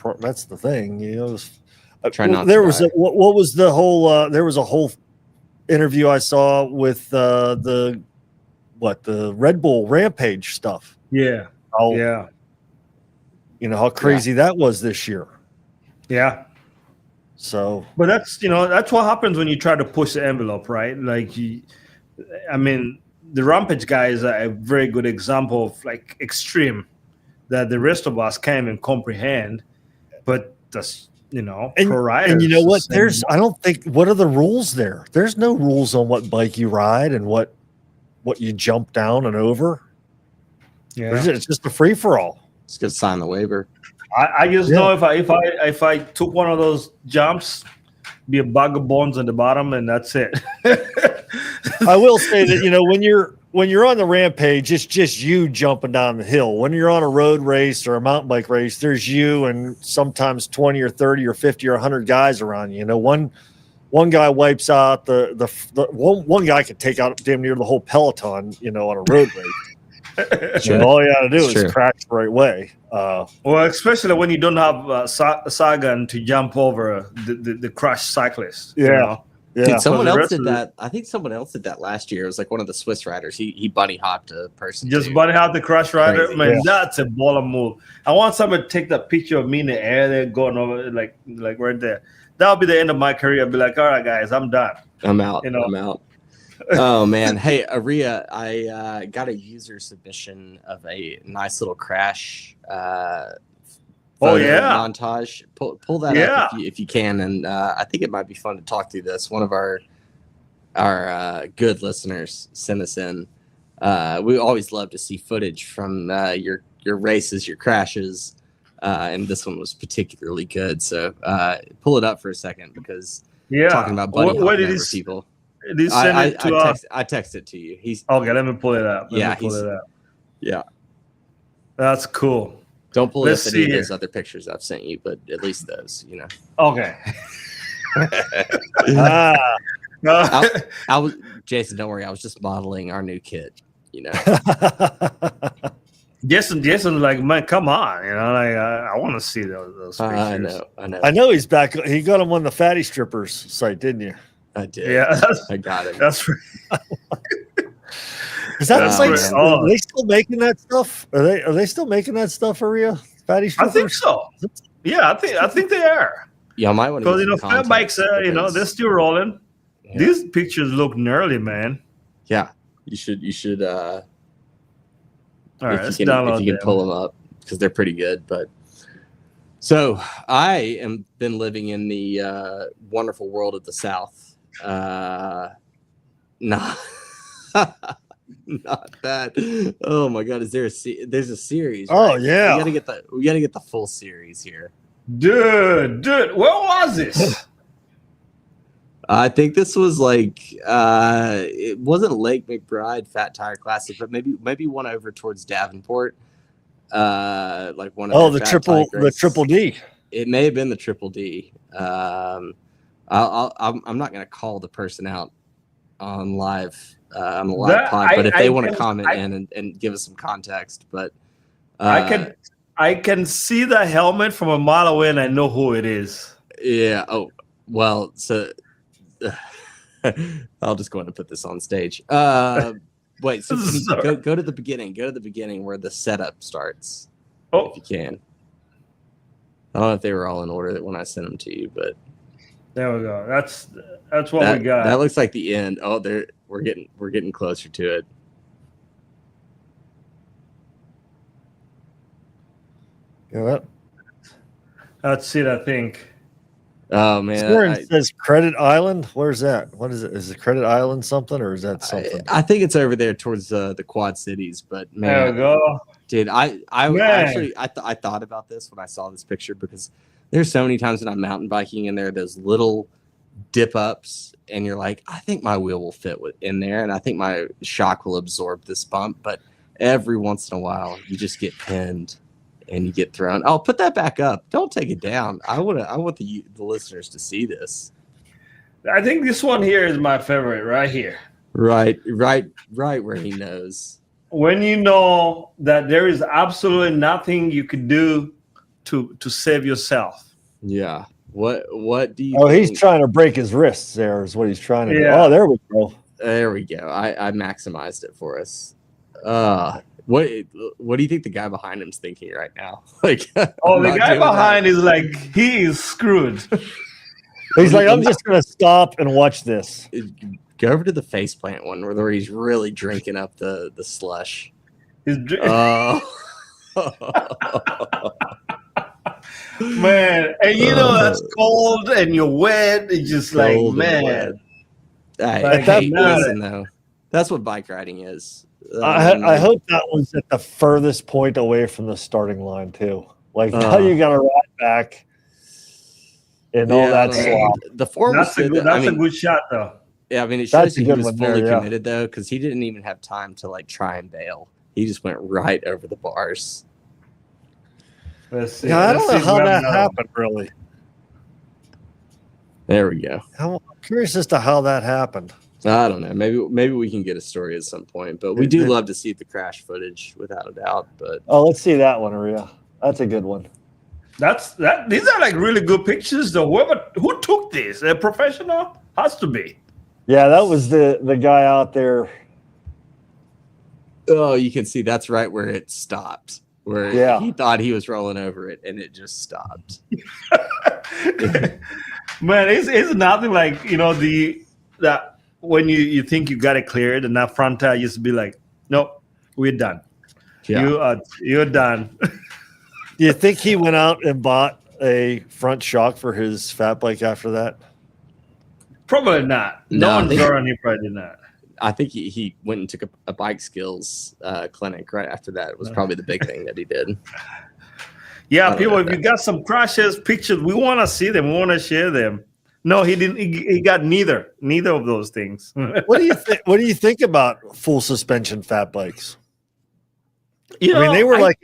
thing. Try not. There was what was the whole? There was a whole interview I saw with the Red Bull Rampage stuff. Yeah. How crazy that was this year. Yeah. So, but that's what happens when you try to push the envelope, right? Like, the Rampage guys are a very good example of like extreme that the rest of us can't even comprehend. But that's pro riders. And you know what? I don't think. What are the rules there? There's no rules on what bike you ride and what you jump down and over. Yeah, it's just a free for all. Just gonna sign the waiver. I just know if I took one of those jumps, be a bag of bones at the bottom, and that's it. I will say that when you're on the Rampage, it's just you jumping down the hill. When you're on a road race or a mountain bike race, there's you and sometimes 20 or 30 or 50 or 100 guys around you. One guy wipes out the one guy could take out damn near the whole peloton, on a road race. Sure. All you got to do is crash the right way. Well, especially when you don't have Sagan to jump over the crushed cyclist. Yeah. Yeah. Dude, someone else did that. I think someone else did that last year. It was like one of the Swiss riders. He bunny hopped a person. Just bunny hopped the crush rider. Crazy. Man, that's a baller move. I want someone to take that picture of me in the air there going over like right there. That'll be the end of my career. I'll be like, all right, guys, I'm done. I'm out. I'm out. Oh man. Hey, Aria, I got a user submission of a nice little crash montage. Pull that up if you can, and I think it might be fun to talk through this. One of our good listeners sent us in. We always love to see footage from your races, your crashes, and this one was particularly good. So pull it up for a second because talking about bunny hopping over people. I text it to you. Okay. Let me pull it up. Yeah, that's cool. Don't pull up any of those other pictures I've sent you, but at least those, Okay. I was Jason. Don't worry, I was just modeling our new kit. Jason, like, man, come on, I want to see those pictures. I know he's back. He got him on the Fatty Strippers site, didn't you? I did. Yeah, I got it. That's right. Is that are they still making that stuff? Are they still making that stuff, Aria? Fatty Strippers? I think so. Yeah, I think they are. Yeah, I might want to Because get some fat bikes, context they're because- still rolling. Yeah. These pictures look gnarly, man. Yeah, you should All right, if let's you download can them. pull them up because they're pretty good. But so I am been living in the wonderful world of the South. Not not bad. Oh my God, is there there's a series? Oh, right? yeah. we gotta get the full series here. Dude, where was this? I think this was like it wasn't Lake McBride Fat Tire Classic, but maybe one over towards Davenport. Like one of Oh, their the fat tire races. triple D. It may have been the Triple D. I'm not going to call the person out on on the live pod, but if they want to comment and give us some context, but I can see the helmet from a mile away, and I know who it is. yeah. Oh well, so I'll just go ahead and put this on stage. Wait, so go to the beginning. Go to the beginning where the setup starts. Oh, if you can. I don't know if they were all in order when I sent them to you, but there we go. That's what we got. That looks like the end. Oh, we're getting closer to it. Yeah, That's it, I think. Oh man, it says Credit Island. Where's that? What is it? Is it Credit Island something, or is that something? I think it's over there towards the Quad Cities. But man, there we go. Dude, I thought about this when I saw this picture because there's so many times when I'm mountain biking and there are those little dip ups and you're like, I think my wheel will fit in there and I think my shock will absorb this bump, but every once in a while you just get pinned and you get thrown. Oh, put that back up. Don't take it down. I want the listeners to see this. I think this one here is my favorite right here. Right where he knows. When you know that there is absolutely nothing you could do to save yourself. Yeah. What do you think? He's trying to break his wrists there is what he's trying to do. Yeah. Oh, there we go. There we go. I maximized it for us. What do you think the guy behind him's thinking right now? Like, the guy behind is like, he is screwed. He's like, I'm just gonna stop and watch this. Go over to the faceplant one where he's really drinking up the slush. Man, and that's cold and you're wet. It's just cold, like, man. Listen though, that's what bike riding is. I hope that was at the furthest point away from the starting line too. Like now you got to ride back and all that slop. The form that's a good shot though. Yeah, I mean, it shows he was fully committed though, because he didn't even have time to like try and bail. He just went right over the bars. Let's see. Yeah, I don't know how that happened, really. There we go. I'm curious as to how that happened. I don't know. Maybe we can get a story at some point, but we do love to see the crash footage without a doubt. But let's see that one, Aria. That's a good one. These are like really good pictures, though. Who took this? A professional? Has to be. Yeah, that was the guy out there. Oh, you can see that's right where it stopped. Where he thought he was rolling over it, and it just stopped. Man, it's nothing like that when you think you got it cleared, and that front tire used to be like, nope, we're done. Yeah. You're done. Do you think he went out and bought a front shock for his fat bike after that? Probably not. No one's around. He probably did not. I think he went and took a bike skills clinic right after that. It was probably the big thing that he did. Yeah, people, if you got some crashes, pictures, we want to see them. We want to share them. No, he didn't. He got neither of those things. What do you think? What do you think about full suspension fat bikes? I mean, they were like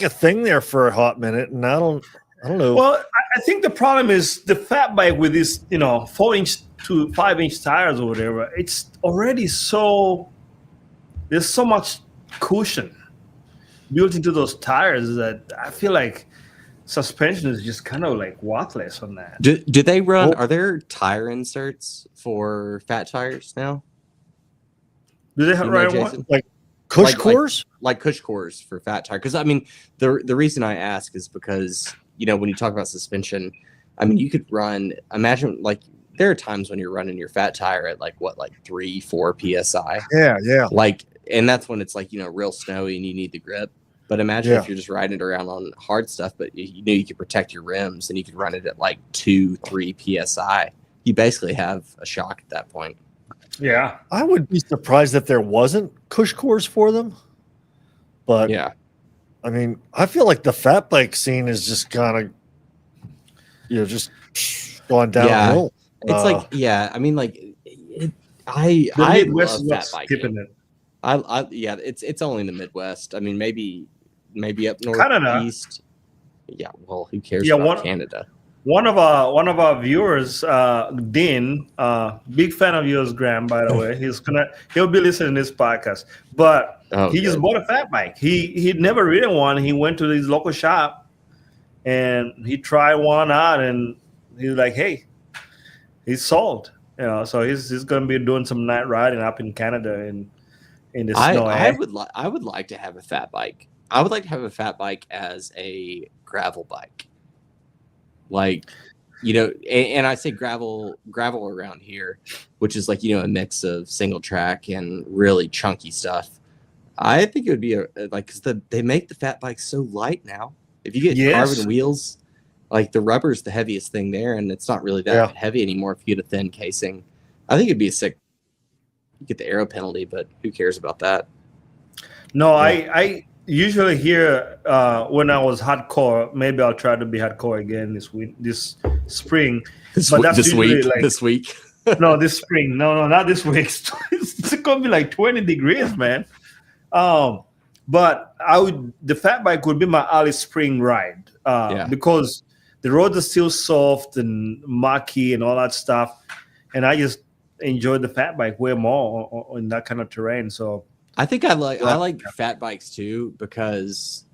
a thing there for a hot minute, and I don't know. Well, I think the problem is the fat bike with this, 4-inch to 5-inch tires or whatever. It's already there's so much cushion built into those tires that I feel like suspension is just kind of like worthless on that. Do they run? Are there tire inserts for fat tires now? Do they have one? Like Cush cores? Like Cush cores for fat tire? Because I mean, the reason I ask is because when you talk about suspension, I mean, you could run. Imagine like there are times when you're running your fat tire at like 3-4 psi. Yeah. Like, and that's when it's like real snowy and you need the grip. But imagine if you're just riding it around on hard stuff, but you could protect your rims and you could run it at like 2-3 psi. You basically have a shock at that point. Yeah, I would be surprised if there wasn't cush cores for them. But yeah, I mean, I feel like the fat bike scene is just kind of, just going downhill. It's I mean, like I Midwest love fat was biking. keeping it. It's only in the Midwest. I mean, maybe up north, Canada. east. Yeah, well, who cares Yeah, about Canada? One of our viewers, Dean, big fan of yours, Graham. By the way, he'll be listening to this podcast. But he just bought a fat bike. He'd never ridden one. He went to his local shop and he tried one out, and he's like, "Hey, he's sold." So he's gonna be doing some night riding up in Canada in the snow. I would like to have a fat bike. I would like to have a fat bike as a gravel bike. Like, and I say gravel around here, which is like, a mix of single track and really chunky stuff. I think it would be because they make the fat bikes so light now. If you get carbon wheels, like the rubber's the heaviest thing there, and it's not really that heavy anymore if you get a thin casing. I think it'd be a sick. You get the aero penalty, but who cares about that? No, I usually hear when I was hardcore. Maybe I'll try to be hardcore again this spring. This week. No, this spring. No, not this week. It's gonna be like 20 degrees, man. But the fat bike would be my early spring ride because the roads are still soft and mucky and all that stuff, and I just enjoy the fat bike way more in that kind of terrain. So I think I like fat bikes too, because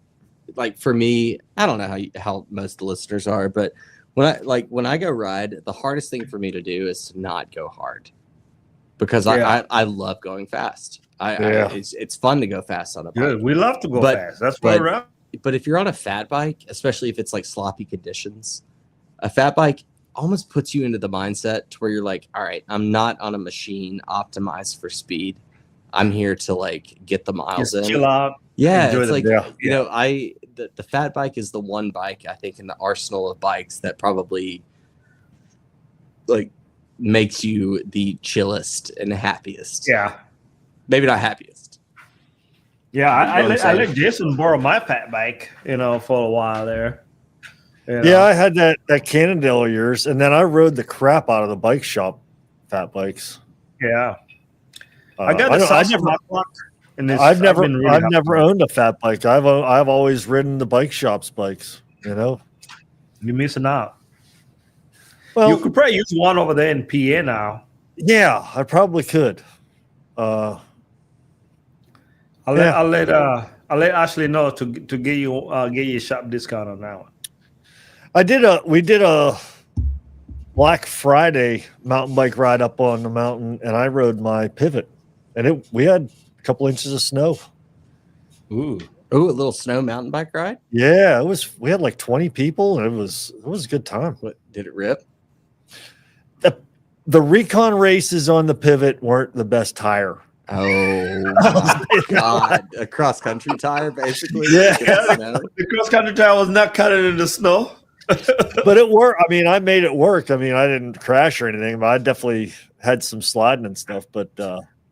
like for me, I don't know how most of the listeners are, but when I go ride, the hardest thing for me to do is to not go hard, because I love going fast. It's fun to go fast on a bike. Good. We love to go fast. That's why we're out. But if you're on a fat bike, especially if it's like sloppy conditions, a fat bike almost puts you into the mindset to where you're like, all right, I'm not on a machine optimized for speed. I'm here to like get the miles in. Chill out. Yeah, it's like the fat bike is the one bike I think in the arsenal of bikes that probably like makes you the chillest and happiest. Yeah, maybe not happiest. Yeah, I let Jason borrow my fat bike, for a while there. Yeah, I had that Cannondale of yours, and then I rode the crap out of the bike shop fat bikes. Yeah, I got the I've never owned a fat bike. I've always ridden the bike shop's bikes. You're missing out. Well, you could probably use one over there in PA now. Yeah, I probably could. I'll let Ashley know to get you a shop discount on that one. We did a Black Friday mountain bike ride up on the mountain, and I rode my Pivot, and we had a couple inches of snow. Ooh, a little snow mountain bike ride. Yeah, we had like 20 people, and it was a good time. What, did it rip? The recon races on the Pivot weren't the best tire. Oh my God! A cross country tire, basically. Yeah, the cross country tire was not cutting in the snow, but it worked. I mean, I made it work. I mean, I didn't crash or anything, but I definitely had some sliding and stuff. But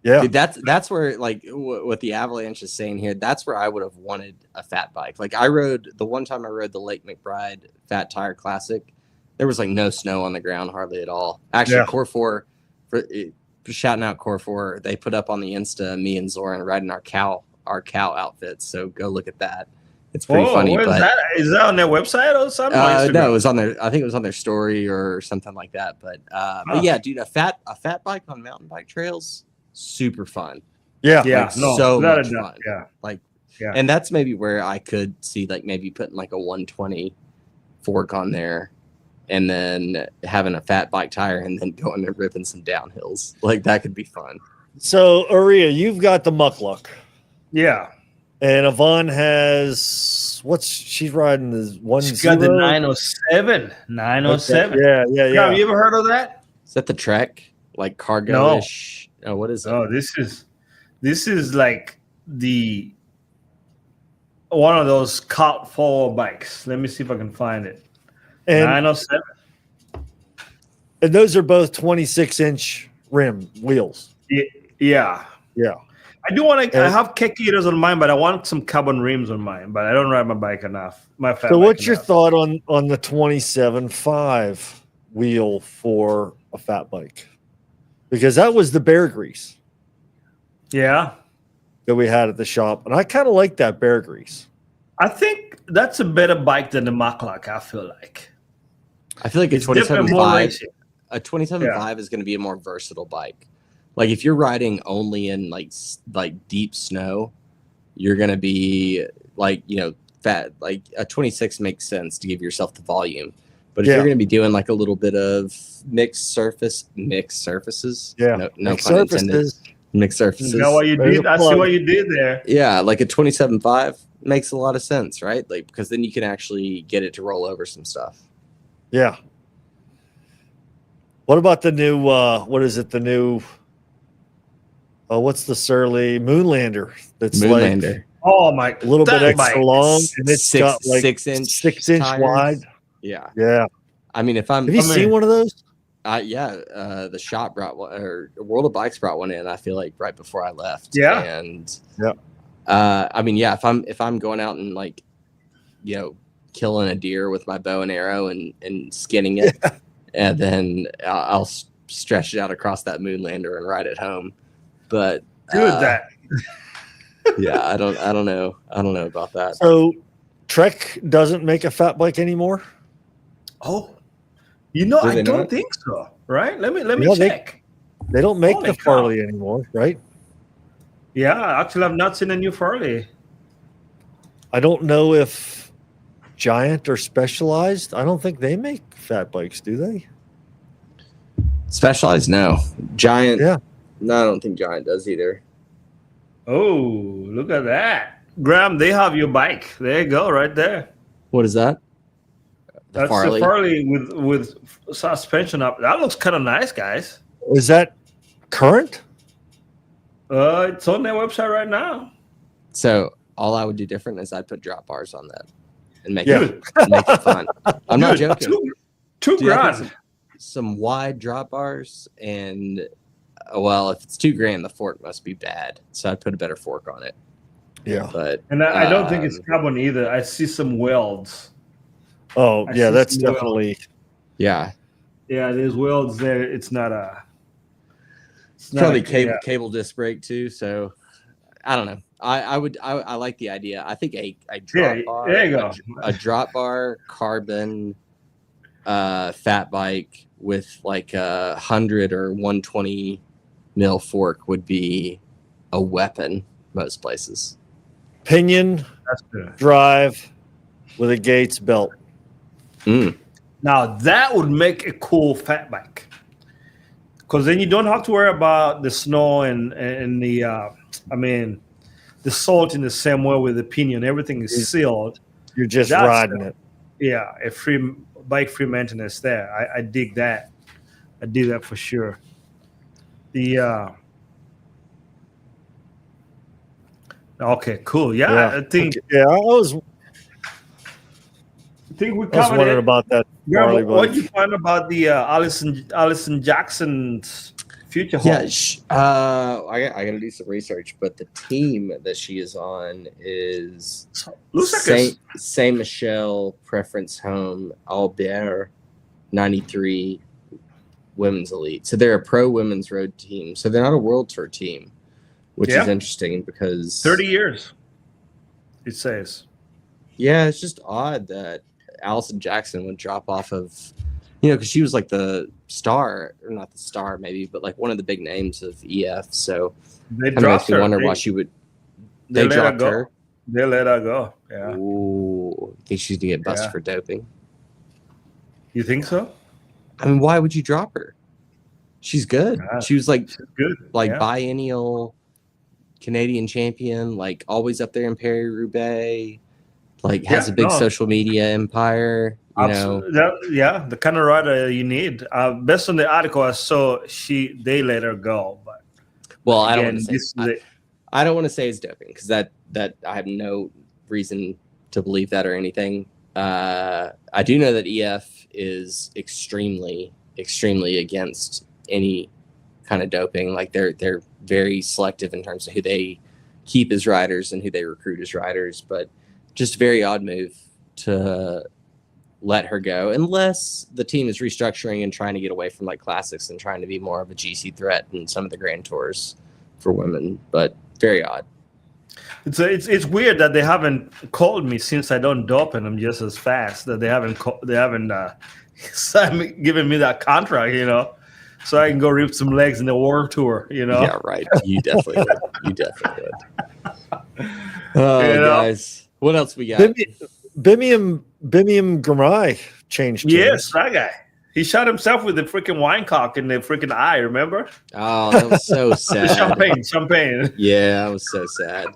yeah, dude, that's where like what the Avalanche is saying here. That's where I would have wanted a fat bike. Like the one time I rode the Lake McBride Fat Tire Classic, there was like no snow on the ground hardly at all. Actually, Core 4 shouting out Core 4, they put up on the Insta me and Zoran riding our cow outfits, so go look at that. It's pretty funny. But is that on their website or something? No, it was on their, I think it was on their story or something like that. But yeah, dude, a fat bike on mountain bike trails, super fun. Yeah, so much fun. Yeah, and that's maybe where I could see like maybe putting like a 120 fork on there, and then having a fat bike tire, and then going and ripping some downhills. Like that could be fun. So, Uria, you've got the Muckluck. Yeah. And Yvonne has she's riding the 10. She got the 907. 907. Okay. Yeah. Have you ever heard of that? Is that the Trek? Like cargo-ish? Oh, what is it? Oh, this is like the one of those cart forward bikes. Let me see if I can find it. And 907. And those are both 26-inch rim wheels. Yeah. I do want to. I And- have Kekitos on mine, but I want some carbon rims on mine. But I don't ride my bike enough. So, what's your thought on the 27.5 wheel for a fat bike? Because that was the Bear Grease Yeah, that we had at the shop, and I kind of like that Bear Grease. I think that's a better bike than the Maclock. I feel like I feel like a it's definitely more 27.5 racing. a 27.5 is going to be a more versatile bike. Like if you're riding only in like deep snow, you're going to be like, fat. Like a 26 makes sense to give yourself the volume. But if you're going to be doing like a little bit of mixed surfaces, no mixed pun intended, surfaces. mixed surfaces. You know what you There's did? a I see plug. what you did there. Yeah, like a 27.5 makes a lot of sense, right? Like because then you can actually get it to roll over some stuff. Yeah. What about the new? What is it? The new? What's the Surly Moonlander? That's Moonlander. like Oh my! a little bit that extra bike. long, and it's got like 6-inch tires. wide. Yeah. Yeah. I mean, if I'm Have you seen one of those? the shop brought one, or World of Bikes brought one in. I feel like right before I left. Yeah. And Yeah. I mean, yeah. If I'm going out and like, killing a deer with my bow and arrow and skinning it, and then I'll stretch it out across that Moonlander and ride it home. But that. yeah, I don't know about that. So Trek doesn't make a fat bike anymore. Oh, I they don't not? think so. Right? Let me Yeah, check. They don't make Holy the cow. Farley anymore, right? Yeah, actually, I've not seen a new Farley. I don't know if Giant or Specialized. I don't think they make fat bikes, do they? Specialized, no. Giant, Yeah. No, I don't think Giant does either. Oh, look at that, Graham! They have your bike. There you go, right there. What is that? That's the Farley with suspension up. That looks kind of nice, guys. Is that current? It's on their website right now. So all I would do different is I'd put drop bars on that and make Yeah. it fun. I'm not Dude, joking. Two Dude, I think grand. some wide drop bars, and well, if it's $2,000, the fork must be bad. So I'd put a better fork on it. Yeah. But And I don't think it's carbon either. I see some welds. Oh, I yeah, see that's some welds. definitely. yeah, Yeah, there's welds there. It's not a. It's not probably a- cable disc brake too. So I don't know. I like the idea. I think a drop Yeah, bar, there you go. a drop bar carbon fat bike with like 100 or 120 mil fork would be a weapon most places. Pinion That's good. drive with a Gates belt. Now that would make a cool fat bike, because then you don't have to worry about the snow and the the salt in the same way with the pinion. Everything is sealed. You're just That's riding it. Yeah, a free maintenance there. I dig that. I dig that for sure. The okay, cool. Yeah, I think Yeah, I was we wondering covered it. about that. Yeah, Farley what bike. did you find about the Allison Jackson's future home? Yeah, I got to do some research, but the team that she is on is Looks like Saint Michel Preference Home Albert 93 Women's Elite. So they're a pro women's road team. So they're not a world tour team, which is interesting because 30 years, it says. Yeah, it's just odd that Allison Jackson would drop off of, because she was like the star, or not the star maybe, but like one of the big names of EF. So They kind of dropped makes me her. wonder why she would. They let her dropped go. her. They let her go. Yeah. Ooh, think she's gonna get busted Yeah. for doping? You think so? I mean, why would you drop her? She's good. God. She was like She's good. like Yeah. biennial Canadian champion, like always up there in Paris-Roubaix, like has a big social media empire. You know, the kind of rider you need. Based on the article I saw, they let her go. But well, again, I don't want to say it's doping because that I have no reason to believe that or anything. I do know that EF is extremely against any kind of doping. Like they're very selective in terms of who they keep as riders and who they recruit as riders. But just a very odd move to let her go, unless the team is restructuring and trying to get away from like classics and trying to be more of a GC threat in some of the Grand Tours for women. But very odd. It's weird that they haven't called me since I don't dope and I'm just as fast. That they haven't given me that contract, you know, so I can go rip some legs in the World Tour, you know. Yeah, right. You definitely would. You definitely would. Oh, you know? Guys, what else we got? Bimiam Gamrai changed. Yes, that guy. He shot himself with the freaking wine cock in the freaking eye. Remember? Oh, that was so sad. Champagne. Yeah, that was so sad.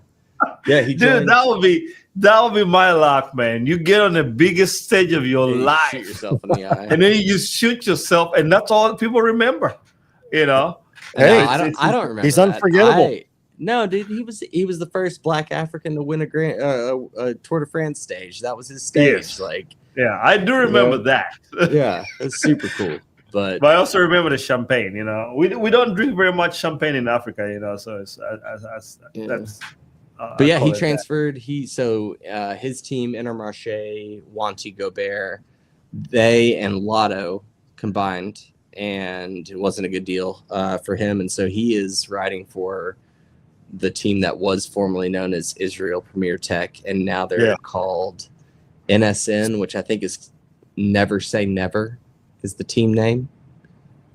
Yeah, dude, that would be my luck, man. You get on the biggest stage of your life, shoot yourself in the eye, and then you just shoot yourself, and that's all people remember. You know? Hey, no, I don't remember. He's unforgettable. No, dude, he was the first Black African to win a Tour de France stage. That was his stage. Yes. Like, yeah, I do remember that. Yeah, it's super cool. But I also remember the champagne. You know, we don't drink very much champagne in Africa. You know, so it's that's. But yeah, he transferred. His team, Intermarché, Wanty Gobert, they and Lotto combined, and it wasn't a good deal for him. And so he is riding for the team that was formerly known as Israel Premier Tech, and now they're called NSN, which I think is Never Say Never is the team name.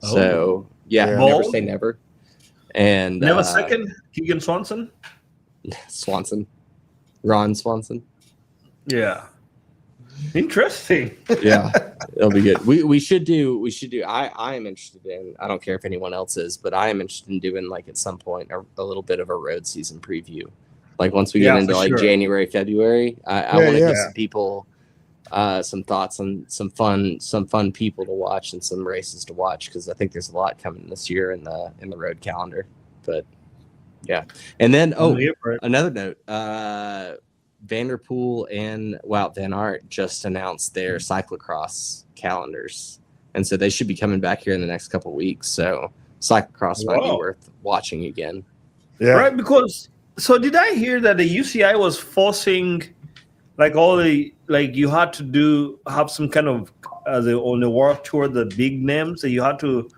Oh. So Never Say Never. And Never Second, Keegan Swanson. Ron Swanson. Yeah. Interesting. Yeah, it'll be good. We should do. I am interested in. I don't care if anyone else is, but I am interested in doing like at some point a little bit of a road season preview. Like once we get into like January, February, I want to give some people some thoughts on some fun people to watch and some races to watch, because I think there's a lot coming this year in the road calendar. But yeah, and then another note. Vanderpool and Wout Van Aert just announced their cyclocross calendars, and so they should be coming back here in the next couple of weeks. So cyclocross might be worth watching again. Yeah, right. Because did I hear that the UCI was forcing like you had to have some kind of on the World Tour, the big names, that you had to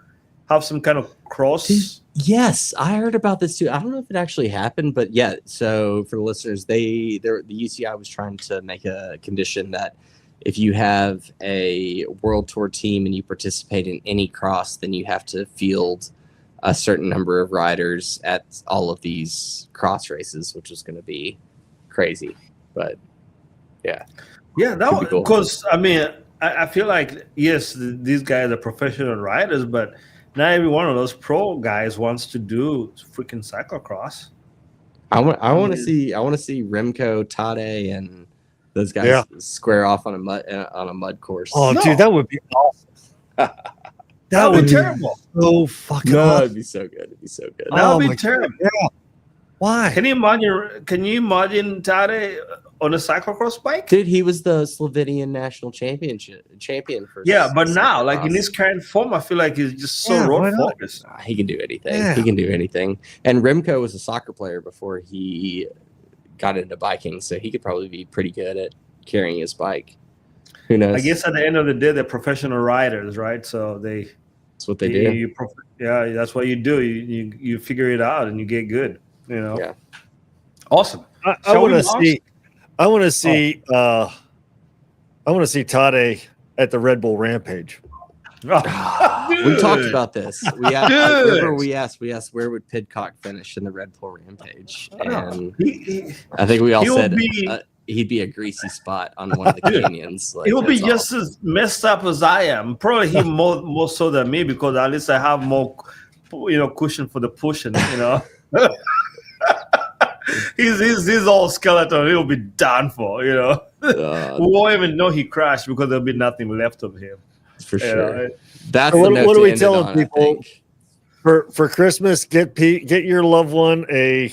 have some kind of cross. Yes, I heard about this too. I don't know if it actually happened, but yeah. So for the listeners, the UCI was trying to make a condition that if you have a World Tour team and you participate in any cross, then you have to field a certain number of riders at all of these cross races, which is going to be crazy. But yeah, that was because cool. I mean, I feel like yes, these guys are professional riders, but not every one of those pro guys wants to do freaking cyclocross. I want to see Remco, Tade, and those guys square off on a mud course. Oh, dude, that would be awesome. That would be terrible. So fucking. No, it'd be so good. It'd be so good. That would be terrible. Yeah. Why? Can you imagine Tade on a cyclocross bike? Dude, he was the Slovenian national champion for. Yeah, but now, like in his current form, I feel like he's just so road focused. He can do anything. Yeah. He can do anything. And Remco was a soccer player before he got into biking, so he could probably be pretty good at carrying his bike. Who knows? I guess at the end of the day, they're professional riders, right? So that's what they do. That's what you do. You figure it out and you get good. You know. Yeah. Awesome. I want to see. I want to see Tade at the Red Bull Rampage. We talked about this. We asked where would Pidcock finish in the Red Bull Rampage, and I think we all said he'd be a greasy spot on one of the canyons. Like, he'll be just as messed up as I am. Probably he more so than me, because at least I have more, cushion for the pushing. he's all skeleton. He'll be done for, you know. We won't even know he crashed because there'll be nothing left of him. For You sure. know? That's So the note what to are we end it telling on, I people? think. For Christmas, get your loved one a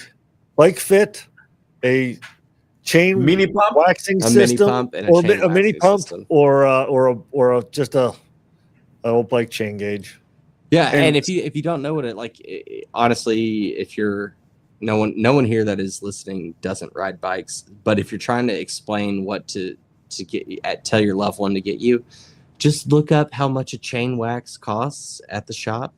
bike fit, a chain Mini pump, waxing A mini system, pump and a or chain a mini waxing pump, system. or just a old bike chain gauge. Yeah, and if you don't know what honestly, if you're no one here that is listening doesn't ride bikes, but if you're trying to explain what to tell your loved one to get you, just look up how much a chain wax costs at the shop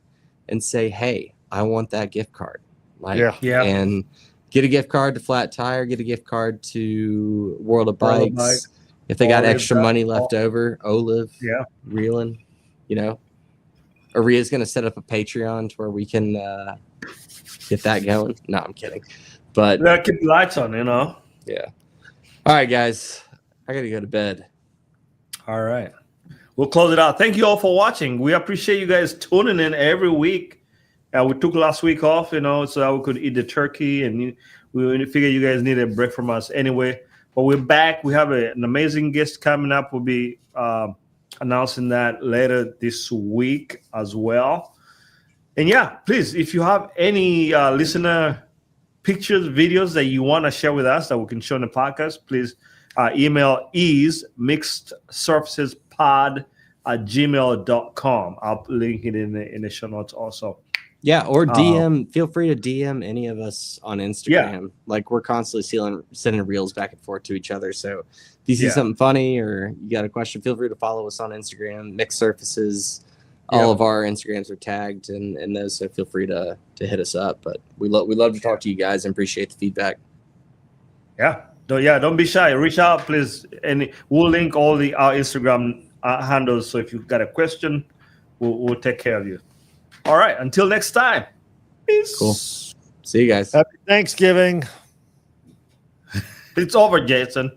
and say, hey, I want that gift card. Yeah. And get a gift card to Flat Tire, get a gift card to World of Bikes. If they got extra money left over, Olive, Reelin, you know. Aria's going to set up a Patreon to where we can get that going. No, I'm kidding. But keep the lights on, you know. Yeah. All right, guys. I got to go to bed. All right. We'll close it out. Thank you all for watching. We appreciate you guys tuning in every week. We took last week off, you know, so that we could eat the turkey, and we figured you guys needed a break from us anyway. But we're back. We have an amazing guest coming up. We'll be announcing that later this week as well. And yeah, please, if you have any listener pictures, videos that you want to share with us that we can show in the podcast, please email easemixsurfacespod@gmail.com. I'll link it in the show notes also. Yeah, or DM. Feel free to DM any of us on Instagram. Yeah. Like, we're constantly sending reels back and forth to each other. So if you see something funny or you got a question, feel free to follow us on Instagram. Mixed Surfaces. All of our Instagrams are tagged in those, so feel free to hit us up. But we love to talk to you guys and appreciate the feedback. Yeah. Don't be shy. Reach out, please. And we'll link all our Instagram handles. So if you've got a question, we'll take care of you. All right. Until next time. Peace. Cool. See you guys. Happy Thanksgiving. It's over, Jason.